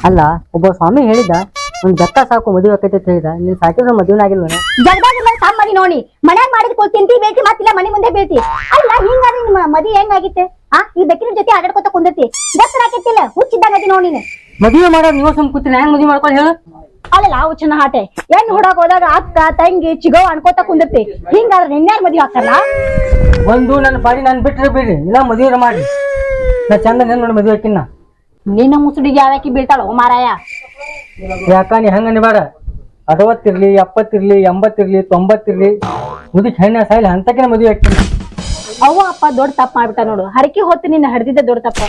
ಅಲ್ಲ ಒಬ್ಬ ಸ್ವಾಮಿ ಹೇಳಿದ ಒಂದ್ ಜಕ್ಕ ಸಾಕು ಮದುವೆ ಆಕೈತೆ ಅಂತ ಹೇಳಿದ. ನೀನ್ ಸಾಕಿದ್ರೆ ಮದುವೆ ಆಗಿಲ್ವನ? ಜಗದಾಗಿಲ್ಲ ತಮ್ಮ ಮದಿ ನೋಡಿ ಮನ್ಯಾಗ ಮಾಡಿದ್ ತಿಂತಿ ಬೇತಿ ಮತ್ತಿಲ್ಲ ಮನಿ ಮುಂದೆ ಬೇತಿ. ಅಲ್ಲ ಹಿಂಗಾದ್ರೆ ನಿಮ್ಮ ಮದಿ ಹೆಂಗಾಗಿತ್ತೆ? ಈ ಬೆಕ್ಕಿನ ಜೊತೆ ಆಡಾಡ್ಕೊತ ಕುಂದತಿ ದಸರಾ ಆಕೈತಿಲ್ಲ ಹುಚ್ಚಿದ್ದಂಗತಿ ನೋಡಿ ನೀನು. ಮದುವೆ ಮಾಡೋದು ನೀವು ಸುಮ್ ಕೂತಿನ ಹೆಂಗ್ ಮದುವೆ ಮಾಡ್ಕೊಂಡು ಹೇಳು? ಅಲ್ಲಲ್ಲ ಹುಚ್ಚನ ಹಾಟೆ ಹೆಣ್ ಹುಡಾಕ್ ಹೋದಾಗ ಅಕ್ಕ ತಂಗಿ ಚಿಗೋ ಅನ್ಕೋತ ಕುಂದತಿ. ಹಿಂಗಾದ್ರೆ ನಿನ್ಯಾರ ಮದ್ವೆ ಆಗ್ತಾರಲ್ಲ? ಒಂದು ನನ್ನ ಪಾಡಿ ನಾನು ಬಿಟ್ರೆ ಬಿಡ್ರಿ, ಇಲ್ಲ ಮದುವೆ ಮಾಡ್ರಿ. ನಾ ಚಂದ ನೆನ್ ನೋಡಿ ಮದುವೆ ಹಾಕಿನ. ನಿನ್ನ ಮುಸುಡಿಗೆ ಯಾವ್ಯಾಕಿ ಬೀಳ್ತಾಳೋ ಮಾರಾಯ? ಯಾಕ ನೀ ಹಂಗ ಅನ್ಬೇಡ. 60 ಇರ್ಲಿ 70 ಇರ್ಲಿ 80 ಇರ್ಲಿ 90 ಇರ್ಲಿ ಮುದುಕ್ ಹೆಣ್ಣ ಸಾಯಿಲ್ ಅಂತಕಿನ ಮದುವೆ ಹಾಕಿನ. ಅವ್ವ ಅಪ್ಪ ದೊಡ್ಡ ತಪ್ಪ ಮಾಡ್ಬಿಟ್ಟ ನೋಡು. ಹರಕಿ ಹೊತ್ತು ನಿನ್ನ ಹಡ್ದಿದ್ದೆ ದೊಡ್ಡ ತಪ್ಪ.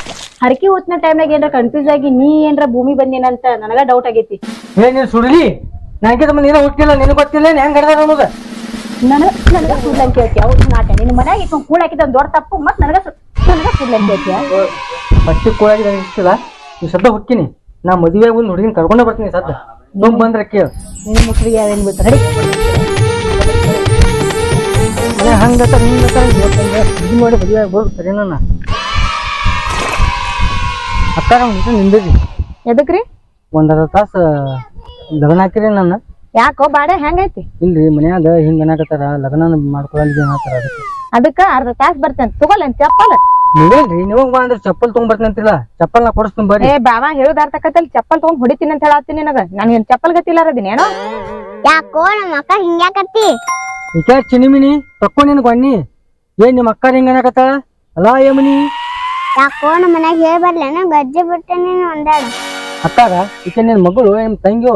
ಹರಕಿ ಹೊತ್ತಿನ ಟೈಮ್ನಾಗ ಏನ್ರ ಕನ್ಫ್ಯೂಸ್ ಆಗಿ ನೀ ಏನ್ರ ಭೂಮಿ ಬಂದೇನಂತ ನನಗ ಡೌಟ್ ಆಗೈತಿ. ನೀನ್ ಸುಡ್ಲಿ ನನಗೆ ತಮ್ಮ ನೀನ ಹುಟ್ಟಿಲ್ಲ, ನಿನಗೆ ಗೊತ್ತಿಲ್ಲ ಹೆಂಗ್ ಹಡ್ದಾರ ಅನ್ನೋದು. ನನಗ ಸುಡ್ಲಂತ ಹೇಳ್ತೀಯ? ನಾಟ ನಿನ್ನ ಮನ್ಯಾಗ ಇಟ್ಕೊಂಡು ಕೂಡಾಕಿದ ದೊಡ್ಡ ತಪ್ಪು ಮತ್ ನನಗ ಸುಡ್ಲಂತ ಹೇಳ್ತೀಯ? ಬಟ್ಟೆ ಕೂಡಾಗಿ ನನಗೆ ಇಷ್ಟಿಲ್ಲ. ಈ ಸದ್ದ ಹುಟ್ಟಿನಿ, ನಾ ಮದುವೆ ಒಂದು ಹುಡುಗಿನ ಕರ್ಕೊಂಡೇ ಬರ್ತೀನಿ. ಸದ್ದ ತುಂಬ ಬಂದ್ರೆ ಕೇಳು. ನಿನ್ನ ಮುಸುಡಿಗೆ ಯಾವೇನ್ ಬಿಡ್ತಾರೆ ಹಂಗತ್ತ ಇದು ಮಾಡಿ ಮದುವೆ ಆಗ್ಬೋದು. ಸರಿನಾ ಅಕ್ಕಾರ ನಿಂದಿರಿ. ಎದಕ್ರಿ? ಒಂದರ ತಾಸು ಲಗ್ನ ಹಾಕಿರಿ ನನ್ನ. ಯಾಕೋ ಬಾಡೆ ಹೆಂಗೈತಿ? ಇಲ್ರಿ ಮನ್ಯಾಗ ಹಿಂಗ ಅನ್ನಕತ್ತಾರ ಲಗ್ನ ಮಾಡ್ಕೊಳಲ್ರಿ ಅನ್ನತ್ತಾರ. ಅದಕ್ಕ ಅರ್ಧ ತಾಸ್ ಬರ್ತೇನೆ ತಗೋಲೇನ್ ಚಪ್ಪಲ್? ನೀವೇನ್ರಿ ನೀವಾಗ ಬಾ ಅಂದ್ರೆ ಚಪ್ಪಲ್ ತಗೊಂಡ್ಬರ್ತೀನಿ ಅಂತಿಲ್ಲ. ಚಪ್ಪಲ್ ನಾ ಕೊಡಿಸ್ತೀನಿ ಬರ್ರಿ. ಏ ಬಾಬಾ ಹೇಳುದ ಅರ್ಥಕತ್ತಲ್ಲಿ ಚಪ್ಪಲ್ ತಗೊಂಡ್ ಹೊಡಿತೀನಿ ಅಂತ ಹೇಳತ್ತೀನಿ ನನಗ. ನನ್ಗೇನ್ ಚಪ್ಪಲ್ ಗತಿಲ್ಲಾರದೀನಿ ಏನೋ? ಯಾಕೋ ನಮ್ಮ ಅಕ್ಕ ಹಿಂಗ್ಯಾಕತ್ತಿ? ಈಕ ಚಿನಿಮಿನಿ ತಕ್ಕೊಂಡ್ ನಿನ್ ಗೊಣ್ಣಿ. ಏನ್ ನಿಮ್ಮ ಅಕ್ಕಾರ ಹಿಂಗ ಅನ್ನಕತ್ತಾಳ? ಅಲಾ ಏಮನಿ ಯಾಕೋ ನಮ್ಮ ಮನ್ಯಾಗ ಹೇಳ್ಬರ್ಲೇನ ಗಜ್ಜೆ ಬಿಟ್ಟೆ ಒಂದಾಡು. ಅಕ್ಕಾರ ಈಕೆ ನಿನ್ ಮಗಳು ನಿಮ್ ತಂಗಿಯೋ?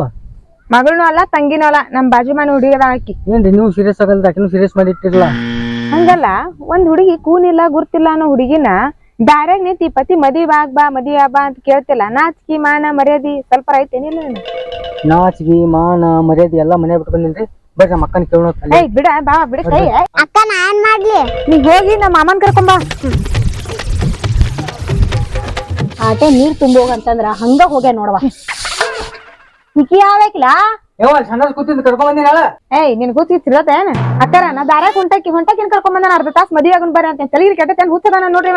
ಮಗಳೂ ಅಲ್ಲ ತಂಗಿನೂ ಅಲ್ಲ, ನಮ್ ಬಾಜು ಮನೆ ಹುಡುಗದ ಆಕಿ. ಏನ್ರಿ ನೀವು ಸೀರಿಯಸ್ ಆಗಲ್ದ ಆಕಿನೂ ಸೀರಿಯಸ್ ಮಾಡಿ ಇಟ್ಟಿರಲ್ಲ? ಹಂಗಲ್ಲ, ಒಂದ್ ಹುಡುಗಿ ಕೂನಿಲ್ಲ ಗುರ್ತಿಲ್ಲ ಅನ್ನೋ ಹುಡುಗಿನ ಬ್ಯಾರ್ಯಾಗ ನಿಂತಿ ಪತಿ ಮದ್ವಿ ಆಗ್ಬಾ ಅಂತ ಕೇಳ್ತಿಲ್ಲ. ನಾಚಿಕೆ ಮಾನ ಮರ್ಯಾದಿ ಸ್ವಲ್ಪ ಐತೇನಿಲ್ಲ? ನಾಚಿಗೆ ಮಾನ ಮರ್ಯಾದೆ ಎಲ್ಲಾ ಮನೆ ಬಿಟ್ಕೊಂಡ್ರಿ. ಬರ್ರಿ ನಮ್ಮ ಅಕ್ಕನ ಕೇಳೋಣ. ಏಯ್ ಬಿಡ ಬಾ ಬಿಡ ಕೈ. ಅಕ್ಕ ನಾ ಏನ್ ಮಾಡ್ಲಿ? ನೀ ಹೋಗಿ ನಮ್ಮ ಮಾಮನ್ ಕರ್ಕೊಂಬ. ಆಟೆ ನೀರ್ ತುಂಬೋಗಂತಂದ್ರ ಹಂಗ ಹೋಗ್ಯ ನೋಡವ. ನಿಕ್ಕಿ ಯಾವ್ಯಾಕಿಲ್ಲ ಸಣ್ಣ ಕೂತಿದ್ ಕರ್ಕೊಂಡ್ ಬಂದಿನ. ಏಯ್ ನಿನ್ ಕೂತಿರೋದ ಏನ? ಅಕ್ಕಾರ ನಾ ದಾರ್ಯಾಗ ಹೊಂಟಾಕಿನ್ ಕರ್ಕೊಂಡ್ ಬಂದ ಅರ್ಧ ತಾಸ್ ಮದ್ವೆ ಆಗುನ್ ಬರ್ರಿ ಅಂತ ತಲೆಗಿರಿ ಕೆಟ್ಟತೇನ್ ಹುಚ್ಚದಾನ ನೋಡ್ರಿ.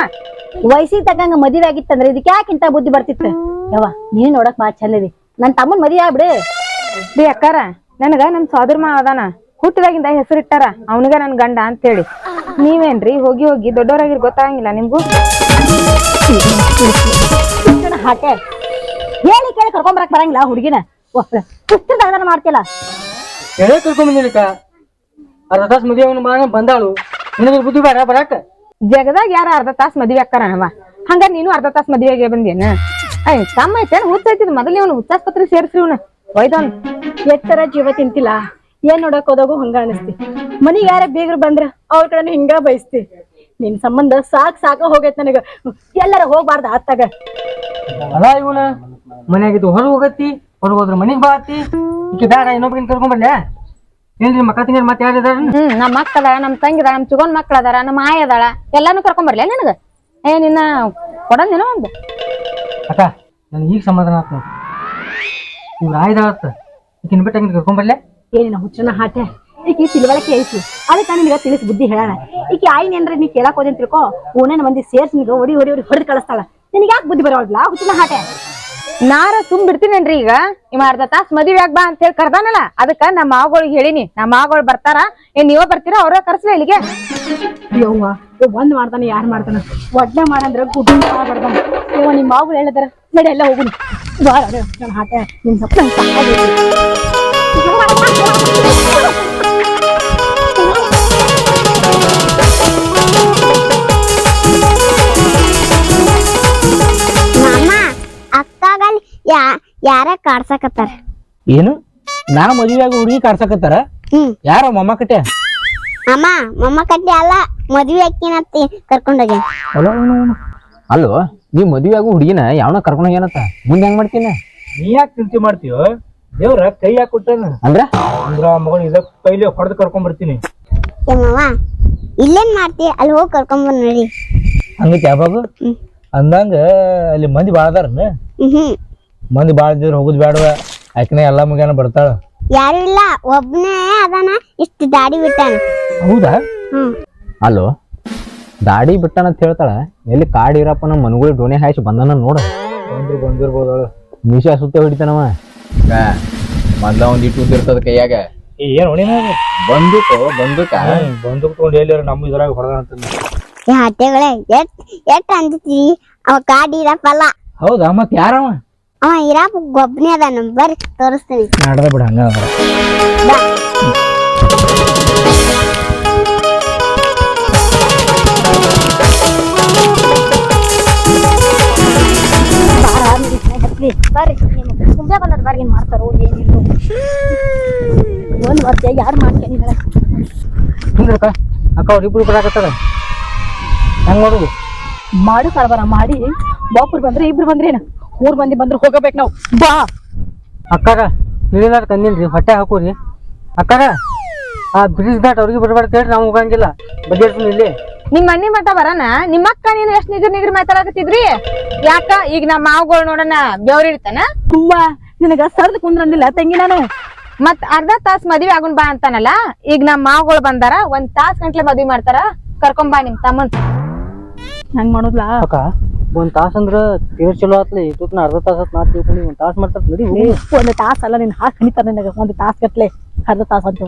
ವಯಸ್ಸಿಗೆ ತಕ್ಕಂಗ ಮದ್ವೆ ಆಗಿತ್ತಂದ್ರ ಇದಕ್ಕೆ ಯಾಕಿಂತ ಬುದ್ಧಿ ಬರ್ತಿತ್ತು? ಯವ್ವ ನೀನ್ ನೋಡಕ್ ಬಾ ಚಂದದಿ. ನನ್ ತಮ್ಮನ್ ಮದ್ವೆ ಆಗ್ಬಿಡು. ರೀ ಅಕ್ಕಾರ, ನನಗ ನಮ್ ಸೋದರ ಮಾವ ಅದಾನ, ಹುಟ್ಟಿದಾಗಿಂದ ಹೆಸರು ಇಟ್ಟಾರ ಅವನಿಗ ನನ್ ಗಂಡ ಅಂತೇಳಿ. ನೀವೇನ್ರಿ ಹೋಗಿ ಹೋಗಿ ದೊಡ್ಡವರಾಗಿರ್ ಗೊತ್ತಾಗಂಗಿಲ್ಲ ನಿಮ್ಗೂ? ಹಾಟೆ ಹೇಳಿ ಕೇಳಿ ಕರ್ಕೊಂಬರಕ್ ಬರಂಗಿಲ್ಲ ಹುಡುಗಿನ. ಪುಸ್ತಕ ಮಾಡ್ತಿಲ್ಲ ಹೇಳೇ ಕರ್ಕೊಂಡ್ ಬಂದಿಲಿಕ್ಕ. ಅರ್ಧ ತಾಸ್ ಮದುವೆ ಬಂದಾಳು. ನಿನಗೆ ಬುದ್ಧಿ ಬೇಡ ಬರಾಕ? ಜಗದಾಗ ಯಾರ ಅರ್ಧ ತಾಸ್ ಮದ್ವೆ ಆಕ್ಕಾರವ? ಹಂಗ ನೀನು ಅರ್ಧ ತಾಸ್ ಮದ್ವೆಗೆ ಬಂದೇನ? ಅಯ್ಯ ಕಮ್ಮ ಐತೇನ್? ಹುಚ್ಚೈತಿದ್ ಮೊದಲು ಇವನು ಹುಚ್ಚಾಸ್ಪತ್ರೆ ಸೇರ್ಸ್ರಿ ಇವ್ನ ಒಯ್ದವನ್. ಎತ್ತರ ಜೀವ ತಿಂತಿಲ್ಲ. ಏನ್ ನೋಡಕ್ ಹೋದಾಗು ಹಂಗ ಅನಿಸ್ತಿ. ಮನಿಗ್ ಯಾರ ಬೀಗ್ರು ಬಂದ್ರ ಅವ್ರ ಕಡೆ ಹಿಂಗ ಬಯಸ್ತಿ. ನಿನ್ ಸಂಬಂಧ ಸಾಕ ಹೋಗೈತ್ ನನಗ. ಎಲ್ಲಾರ ಹೋಗ್ಬಾರ್ದ ಅತ್ತಾಗ. ಅಲ್ಲ ಇವನ ಮನ್ಯಾಗಿದ್ದು ಹೊರಗೆ ಹೋಗತ್ತಿ, ಹೊರಗೆ ಹೋದ್ರ ಮನಿಗ್ ಬಾತಿ. ಈಕೆ ಬೇಡ ಇನ್ನೊಬ್ರಿನ್ ಕರ್ಕೊಂಡ್ ಬರ್ಲೆ? ಏನ್ರಿ ಮಕ್ಕ ತಿಂಗ ಮತ್ತೆ ಯಾರಿದಾರ? ನಮ್ ಮಕ್ಕಳ ನಮ್ ತಂಗಿದಾಳ, ನಮ್ ಚಿಗೋನ್ ಮಕ್ಳ ಅದಾರ, ನಮ್ಮ ಆಯ ಅದಾಳ, ಎಲ್ಲಾನು ಕರ್ಕೊಂಡ್ ಬರ್ಲಿ ನನಗ? ಏ ನಿನ್ನ ಕೊಡಂದೇನೋ ಒಂದು. ಅಕ್ಕ ನನ್ ಈಗ ಸಮಾಧಾನ ಆತ್ ನೋಡಿ. ಇವ್ರ ಆಯ್ದಾಳತ್ತ ಈಕಿನ ಬಿಟ್ಟು ಹಂಗೆ ಕರ್ಕೊಂಡ್ ಬರ್ಲೆ? ಏನಿನ ಹುಚ್ಚನ ಹಾಟೆ, ಈಕಿ ತಿಳುವಳಿಕೆ ಐತಿ, ಅದಕ್ಕೆ ನಿನಗ ತಿಳಿಸಿ ಬುದ್ಧಿ ಹೇಳೋಣ. ಈಕಿ ಆಯಿನ ಏನ್ರ ನೀ ಕೇಳಕ್ ಹೋದೆ ಅಂತ ತಿಳ್ಕೊ, ಓನೇನ ಮಂದಿ ಸೇರ್ಸಿ ನಿಗ ಹೊಡಿ ಹೊಡೆದು ಕಳಿಸ್ತಾಳ. ನಿನಗೆ ಯಾಕೆ ಬುದ್ಧಿ ಬರೋಲ್ಲ ಹುಚ್ಚನ ಹಾಟೆ? ನಾರ ಸುಮ್ ಬಿಡ್ತೀನೇನ್ರಿ ಈಗ? ಇವ ಅರ್ಧ ತಾಸ್ ಮದ್ವೆ ಆಗ್ಬಾ ಅಂತ ಹೇಳಿ ಕರ್ದಾನಲ್ಲ, ಅದಕ್ಕ ನಮ್ಮ ಮಾವಗಳಿಗೆ ಹೇಳಿನಿ. ನಮ್ಮ ಮಾವಗಳು ಬರ್ತಾರ, ಏನ್ ನೀವ ಬರ್ತೀರಾ? ಅವ್ರ ಕರ್ಸ್ಲಿ ಇಲ್ಲಿಗೆ. ಯವ್ವ ಒಂದ್ ಮಾಡ್ತಾನೆ ಯಾರು ಮಾಡ್ತಾನ? ಒಡ್ಡ ಮಾಡಂದ್ರ ಗುಡ್ಡ ಬರ್ದಾನ. ಇವ ನಿಮ್ ಮಾವುಗಳು ಹೇಳಿದಾರ ನಡಿ ಎಲ್ಲ ಹೋಗುನು. ಬಾರ ನನ್ನ ಹಾಟೆ ನಿಮ್ ಸಪ್ಪ ಅಕ್ಕಾಗಲ್ಲಿ ಯಾರ ಕಾಡ್ಸಕತ್ತಾರ? ಏನು ನಾ ಮದುವೆಯಾಗ ಹುಡುಗಿ ಕಾಡ್ಸಕತ್ತಾರ? ಯಾರ ಮೊಮ್ಮ ಕಟ್ಟೆ? ಅಮ್ಮ ಮೊಮ್ಮ ಕಟ್ಟಿ ಅಲ್ಲ, ಮದ್ವೆ ಅಕ್ಕಿನತ್ತಿ ಕರ್ಕೊಂಡೋಗಿ. ಅಲ್ಲೋ ನೀವ್ ಮದುವೆಯಾಗು ಹುಡುಗಿನ ಯಾವನ ಕರ್ಕೊಂಡ್ ಹೋಗ್ಯಾನತ್ತ, ಮುಂದೆ ಹೆಂಗ್ ಮಾಡ್ತೀನಿ? ನೀ ಯಾಕೆ ಚಿಂತೆ ಮಾಡ್ತೀವೋ? ದೇವ್ರ ಕೈ ಯಾಕೆ ಕೊಟ್ಟಾನ ಅಂದ್ರ ಮಗಳು ಇದ ಕೈಲಿ ಹೊಡೆದು ಕರ್ಕೊಂಡ್ ಬರ್ತೀನಿ. ಮಾವ ಇಲ್ಲೇನ್ ಮಾಡ್ತಿ? ಅಲ್ಲಿ ಹೋಗಿ ಕರ್ಕೊಂಡ್ ನೋಡಿ. ಹಂಗೈತಿ ಯಾವಾಗ ಅಂದಂಗ ಅಲ್ಲಿ ಮಂದಿ ಬಾಳ ಅದಾರನ? ಮಂದಿ ಬಾಳ ಇದ್ರ ಹೋಗುದ್ ಬೇಡವ, ಆಕಿನ ಎಲ್ಲಾ ಮುಗ್ಯಾನ ಬರ್ತಾಳ. ಯಾರು ಇಲ್ಲ, ಒಬ್ನೇ ಅದಾನ, ಇಷ್ಟು ದಾಡಿ ಬಿಟ್ಟಾನ. ಹೌದಾ? ಅಲ್ಲೋ ದಾಡಿ ಬಿಟ್ಟನಂತ ಹೇಳ್ತಾಳ, ಎಲ್ಲಿ ಕಾಡಿರಪ್ಪ ನಮ್ಮ ಮನುಗಳು ಡೋಣೆ ಹಾಯಿಸಿ ಬಂದನ ನೋಡ. ಬಂದಿರ್ಬೋದಳು. ಮೀಶ ಸುತ್ತೆ ಹೊಡಿತಾನವ ಮೊದ್ಲ ಒಂದ್ ಇಟ್ಟು ಇರ್ತದ ಕೈಯಾಗ ಏನ್ ಹೊಡಿನ ಬಂದೂಕು ಬಂದೂಕ್ ತಗೊಂಡು ಎಲ್ಲಿ ನಮ್ಮ ಇದ್ರಾಗ ಹೊಡೆದ ಅಂತ ಏ ಹಟ್ಟೆಗಳೇ ಎಟ್ ಅಂತೀವಿ ಅವ ಕಾಡಿ ಇರಪ್ಪಲ್ಲ. ಹೌದಾ ಮತ್ ಯಾರವ ಅವ ಇರಪ್ಪ ಗೊಬ್ಬನೇ ಅದಾನ ಬರ್ರಿ ತೋರಿಸ್ತೀನಿ. ನಾಡದ ಬಿಡ ಹಂಗ ಬರ್ರಿ ಮುಂದೆ ಬಂದದ್ ಬರ್ರಿ ಏನ್ ಮಾಡ್ತಾರೋ ಏನಿಲ್ಲ ಒಂದ್ ವರ್ಷ ಯಾರು ಮಾಡ್ತೇನೆ ಹಿಂದ್ರಕ್ಕ ಅಕ್ಕ ಅವ್ರಿಬ್ರು ಬರಾಕತ್ತಾರ ಹೆಂಗ್ ಮಾಡೋದು ಮಾಡು ಕಳಬರ ಮಾಡಿ ಬಾಪುರ್ ಬಂದ್ರೆ ಇಬ್ರು ಬಂದ್ರೇನ 3 ಮಂದಿ ಬಂದ್ರೆ ಹೋಗಬೇಕು ನಾವು ಬಾ ಅಕ್ಕಾರ ತಿಳಿದಾರ ತಂದಿನ್ರಿ ಹೊಟ್ಟೆ ಹಾಕೋರಿ ಅಕ್ಕಾರ ಆ ಬ್ರಿಡ್ಜ್ ದಾಟ್ ಅವ್ರಿಗೆ ಬರ್ಬಾರ್ದು ಹೇಳ್ರಿ ನಾವು ಹೋಗಂಗಿಲ್ಲ ಬಗೆಹರ್ತೀನಿ ಇಲ್ಲಿ ನಿಮ್ ಮಣ್ಣಿ ಮತ ಬರನ ನಿಮ್ಮ ಅಕ್ಕ ನೀನು ಎಷ್ಟ್ ನಿಗ್ರ ಮಾತಾಡಕತ್ತಿದ್ರಿ ಯಾಕ ಈಗ ನಮ್ಮ ಮಾವುಗಳು ನೋಡೋಣ ಬೆವ್ರ ಇಡ್ತಾನ ತುಂಬಾ ನಿನಗ ಸರ್ದ್ ಕುಂದ್ರಂದಿಲ್ಲ ತಂಗಿ ನಾನು ಮತ್ ಅರ್ಧ ತಾಸ್ ಮದ್ವಿ ಆಗುನ್ ಬಾ ಅಂತಾನಲ್ಲ ಈಗ ನಮ್ಮ ಮಾವುಗಳು ಬಂದಾರ 1 ತಾಸ್ ಗಂಟ್ಲೆ ಮದ್ವಿ ಮಾಡ್ತಾರ ಕರ್ಕೊಂಬಾ ನಿಮ್ ತಮ್ಮನ್. ಹಂಗ್ ಮಾಡೋದ್ಲಾ ಅಕ್ಕ 1 ತಾಸ ಅಂದ್ರ ತೀರ್ ಚಲೋ ಆತ್ಲಿ ಇಟ್ಟನ ಅರ್ಧ ತಾಸ ನಾ ತಿಳ್ಕೊಂಡು 1 ತಾಸ ಮಾಡ್ತಾರ ನಡಿ ಹೋಗಿ. 1 ತಾಸ ಅಲ್ಲ ನಿನ್ ಹಾಕಿ ಕಣಿತಾರ ನಿನಗ 1 ತಾಸ್ ಗಟ್ಲೆ ಅರ್ಧ ತಾಸ ಅಂತ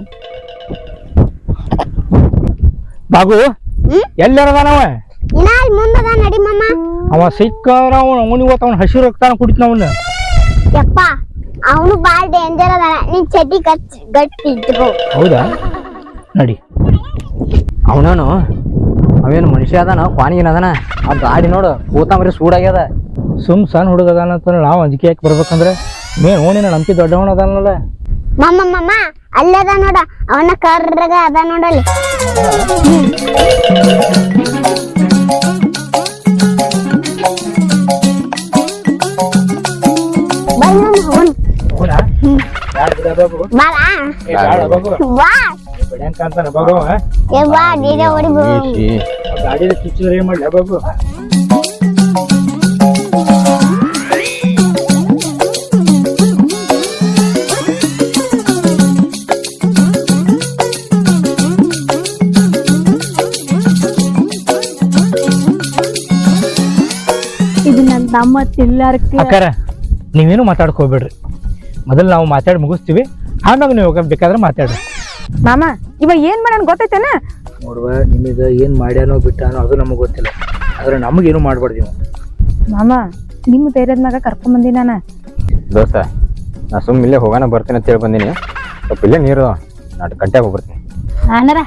ಬಾಬು ಎಲ್ಲರದಾನವ ಇನ್ನ ಅಲ್ಲಿ ಮುಂದದ ನಡಿ ಮಮ್ಮ. ಅವ ಸಿಕ್ಕಾರ ಅವನಿಗೆ ಅವನ ಹಸಿರು ರಕ್ತಾನ ಕುಡಿತಾನ ಅವನ್ನ. ಯಪ್ಪ ಅವನು ಬಾಳ್ ಡೇಂಜರ್ ಅದಾನ ನೀನ್ ಚಟಿ ಗಟ್ಟಿ ಇಟ್ಕೋ. ಹೌದಾ ನಡಿ ಅವನು ಅವೇನು ಮನುಷ್ಯ ಅದಾನ ಕ್ವಾನಿಗಿನ ಅದಾನ ಆ ಗಾಡಿ ನೋಡು ಕೂತಾಂಬ್ರಿ ಸೂಡಾಗ್ಯದ ಸಣ್ಣ ಹುಡುಗ ಅದಾನ ಅಂತ ನಾವು ಅಂಜಿಕೆ ಯಾಕೆ ಬರ್ಬೇಕಂದ್ರೆ ಮೇನ್ ಓಣಿನ ನಂಬಿ ದೊಡ್ಡವನ ಅದಾನಲ್ಲ. ಮಮ್ಮ ಅಲ್ಲದ ನೋಡ ಅವನ ಕರ್ರಗ ಅದ ನೋಡಲ್ಲಿ. ಗಾಡಿ ಕಿಚ್ಚಿದ್ರೆ ಏನ್ ಮಾಡ್ಲಿ ಬಾಬು. ಇದು ನನ್ ತಮ್ಮ ತಿಲ್ಲಾರಕ್ಕೆ ಅಕ್ಕಾರ ನೀವೇನು ಮಾತಾಡ್ಕೋಬೇಡ್ರಿ, ಮೊದಲು ನಾವು ಮಾತಾಡಿ ಮುಗಿಸ್ತೀವಿ, ಆಮ್ಯಾಗ ನೀವು ಬೇಕಾದ್ರೆ ಮಾತಾಡ್ರಿ. ಮಾಮ ಇವ ಏನ್ ಮಾಡ್ಯಾನ ಗೊತ್ತೈತೇನ? ನೋಡುವ ನಿಮಗೆ ಏನ್ ಮಾಡ್ಯಾನೋ ಬಿಟ್ಟಾನೋ ಅದು ನಮಗೆ ಗೊತ್ತಿಲ್ಲ, ಆದ್ರೆ ನಮಗೇನು ಮಾಡ್ಬಾರ್ದು. ಮಾಮ ನಿಮ್ಮ ಧೈರ್ಯದ ಮ್ಯಾಗ ಕರ್ಕೊಂಡ್ ಬಂದಿ ನಾನ. ದೋಸ್ತ ನಾ ಸುಮ್ ಇಲ್ಲೇ ಹೋಗೋಣ ಬರ್ತೀನಿ ಅಂತ ಹೇಳಿ ಬಂದೀನಿ. ಸ್ವಲ್ಪ ಇಲ್ಲೇ ನೀರು ನಾಲ್ಕು ಗಂಟೆಗೆ ಹೋಗ್ಬರ್ತೀನಿ. ಅಣ್ಣರ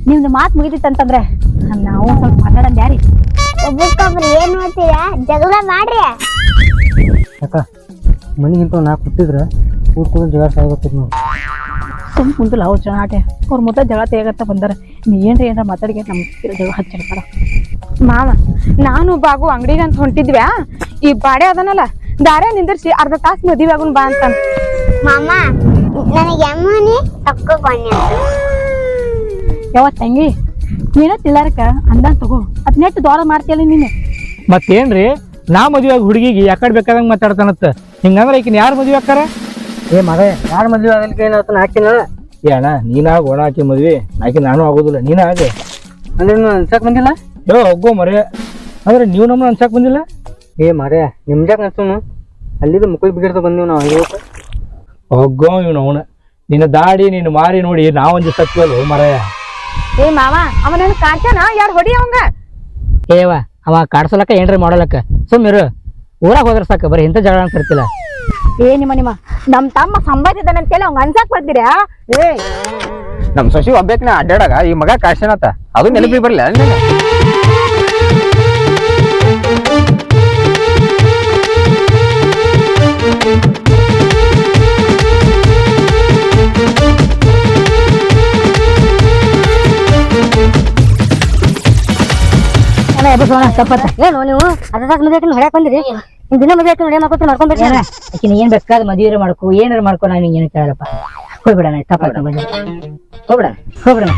ನಿಮ್ದು ಮಾತು ಮುಗಿದಿತ್ತಂತಂದ್ರೆ ನಾವು ಸ್ವಲ್ಪ ಮಾತಾಡೋಣ ಯಾರಿ. ಒಬ್ಬೊಬ್ಬರು ಏನ್ ಮಾಡ್ತೀರಾ ಜಗಳ ಮಾಡ್ರಿ. ಅಕ್ಕ ಮನಿಗಿಂತ ನಾ ಕೊಟ್ಟಿದ್ರ ಕೂತ್ಕೊಂಡು ಜಗಳ ಸಾಯ್ಬೇಕಿದ್ ನಾವು. ಸುಮ್ ಕುಂತಲ್ಲ ಅವ್ರು ಜನಾಟೆ ಅವ್ರ ಮೊದಲ ಜಗಳ ತೆಗತ್ತ ಬಂದಾರ. ನೀ ಏನ್ರ ಮಾತಾಡಿಗೆ ನಮ್ ಜಗಳ ಹಚ್ಚಿರ್ತಾರ. ಮಾಮ ನಾನು ಬಾಗು ಅಂಗಡಿಗೆ ಅಂತ ಹೊಂಟಿದ್ವ್ಯಾ, ಈ ಬಾಡೆ ಅದನಲ್ಲ ದಾರ್ಯ ನಿಂದಿರ್ಸಿ ಅರ್ಧ ತಾಸ್ ಮದ್ವಿ ಆಗುನ್ ಬಾ ಅಂತಾನ. ಮಾಮ ನನಗೆ ಅಮ್ಮನಿ ತಕ್ಕೊಂಡ ಯಾವ ತಂಗಿ ಏನೋ ತಿಳ್ಳಾರಕ ಅಂದಂಗ ತಗೋ ಅದ್ ನೆಟ್ಟು ದೊರ ಮಾಡ್ತೀಯಲ್ಲ ನೀನು. ಮತ್ತೇನ್ರಿ ನಾ ಮದುವೆ ಆಗಿ ಹುಡುಗಿಗೆ ಯಾಕಡೆ ಬೇಕಾದಂಗ ಮಾತಾಡ್ತಾನತ್ತ, ಹಿಂಗಂದ್ರೆ ಈಕಿನ ಯಾರು ಮದುವೆ ಆಕಾರ? ಏ ಮಗ ಯಾರ ಮದ್ವೆ ಆಗಲಿಕ್ಕೆ ಏನಾಯ್ತು ಹಾಕಿನ ಏ ಅಣ್ಣ ನೀನಾಗ ಒಣ ಹಾಕಿ ಮದ್ವಿ ಆಕಿ ನಾನು ಆಗೋದಿಲ್ಲ, ನೀನ ಹಾಗೆ ಅಂದ್ರೆ ನೀವು ಅನ್ಸಕ್ ಬಂದಿಲ್ಲ. ಯೋ ಹೋಗೋ ಮರೆ ಅಂದ್ರೆ ನೀವು ನಮ್ಮನ್ನ ಅನ್ಸಕ್ ಬಂದಿಲ್ಲ. ಏ ಮರ ನಿಮ್ಜಾಗ ಅನ್ಸೋನು ಅಲ್ಲಿದ್ದು ಮುಕ್ಕಳಿ ಬಿಗಿಡ್ತಾ ಬಂದೀವಿ ನಾವು. ಇವತ್ತು ಹೋಗೋ ಇವ್ನು ಅವನ ನಿನ್ನ ದಾಡಿ ನಿನ್ನ ಮಾರಿ ನೋಡಿ ನಾವೊಂದು ಸತ್ವಲ್ಲ ಮರಯ. ಏ ಮಾವ ಅವನೇನು ಕಾಡ್ತಾನ, ಯಾರು ಹೊಡಿ ಅವಂಗ. ಏವ ಅವ ಕಾಡ್ಸಲಕ್ಕ ಏನ್ರಿ ಮಾಡಲಕ್ಕ ಸುಮ್ಮಿರು, ಊರಾಗ ಹೋದ್ರ ಸಾಕ ಬರೀ ಇಂಥ ಜಗಳ ಅಂತಿರ್ತಿಲ್ಲ. ಏ ನಿಮ್ಮ ನಮ್ ತಮ್ಮ ಸಂಬಂಧಿದ್ದಾನೆ ಅಂತೇಳಿ ಅವ್ನ ಅನ್ಸಕ್ ಬರ್ತೀರಾ? ಏ ನಮ್ ಸೊಸಿ ಒಬ್ಬೇಕಿನ ಅಡ್ಡಾಡಾಗ ಈ ಮಗ ಕಾಡ್ಸನತ್ತ ಅದು ನೆನಪಿ ಬರ್ಲಿ ಅಲ್ಲಿ. ಏನು ನೀವು ಅರ್ಧ ತಾಸ ಮದುವೆ ಹೊಡ್ಯಾಕ್ ಬಂದಿರಿ, ದಿನ ಮದುವೆ ಹೊಡೆ ಮಾಡ್ಕೊತ ಮಾಡ್ಕೊಂಡ್ ಬರ್ತಾರ. ಆಕಿನ ಏನ್ ಬೇಕಾದ ಮದುವೆ ಮಾಡ್ಕೊ ಏನಾರ ಮಾಡ್ಕೊ, ನಾನು ಏನು ಕೇಳಪ್ಪ. ಹೋಗ್ಬಿಡಣ ತಪ್ಪಾಯ್ತು ಬಂದ ಹೋಗ್ಬಿಡಣ.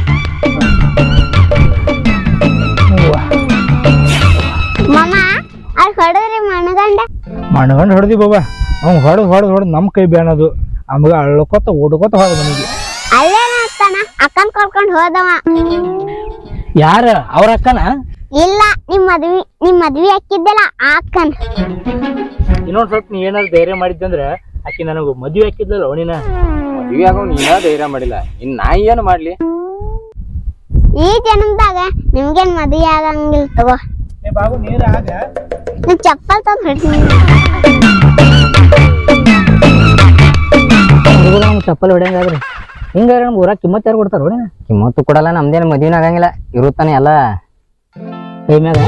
ಮಾಮ ಅಲ್ಲಿ ಹೊಡದ್ರಿ ಮಣಗಂಡ್ ಹೊಡೆದಿ ಬಾಬಾ, ಅವ್ನು ಹೊಡೆದ್ ನಮ್ ಕೈ ಬೇಣದು, ಆ ಮಗ ಅಳ್ಕೊತ ಓಡ್ಕೊತ ಹೋದ ಮನೆಗೆ. ಅಲ್ಲೇನ ಆಗ್ತಾನ ಅಕ್ಕನ್ ಕರ್ಕೊಂಡ್ ಹೋದವ. ಯಾರ ಅವ್ರ ಅಕ್ಕನ? ಇಲ್ಲ ನಿಮ್ ಮದ್ವಿ ಹಾಕಿದ್ದಲ್ಲ ಆ ಅಕ್ಕನ್. ಇನ್ನೊಂದ್ ಸ್ವಲ್ಪ ನೀ ಏನಾದ್ರು ಧೈರ್ಯ ಮಾಡಿದ್ದಂದ್ರ ಆಕಿ ನನಗ ಮದ್ವೆ ಹಾಕಿದ್ಲಲ್ಲ ಅವನಿನ ಮದ್ವೆ ಆಗೋ ನೀನ ಧೈರ್ಯ ಮಾಡಿಲ್ಲ ಇನ್ ನಾ ಏನ್ ಮಾಡ್ಲಿ? ಈ ಜನ್ಮದಾಗ ನಿಮ್ಗೇನ್ ಮದ್ವೆ ಆಗಂಗಿಲ್ಲ ತಗೋ. ಬಾಬು ನೀರ ಆಗ ನೀ ಚಪ್ಪಲ್ ತಂದ್ ಹಿಡ್ತೀನಿ. ಹುಡುಗರು ನಮ್ಗೆ ಚಪ್ಪಲ್ ಹೊಡ್ಯಂಗಾದ್ರಿ ಹಿಂಗಾದ್ರೆ ನಮ್ಗೆ ಊರಾಗ ಕಿಮ್ಮತ್ ಯಾರು ಕೊಡ್ತಾರ ನೋಡಿ ಕಿಮ್ಮತ್ತು ಕೊಡಲ್ಲ, ನಮ್ದೇನು ಮದ್ವಿನ ಆಗಂಗಿಲ್ಲ, ಇರುತ್ತಾನೆ ಎಲ್ಲ ಕೈ ಮ್ಯಾಗ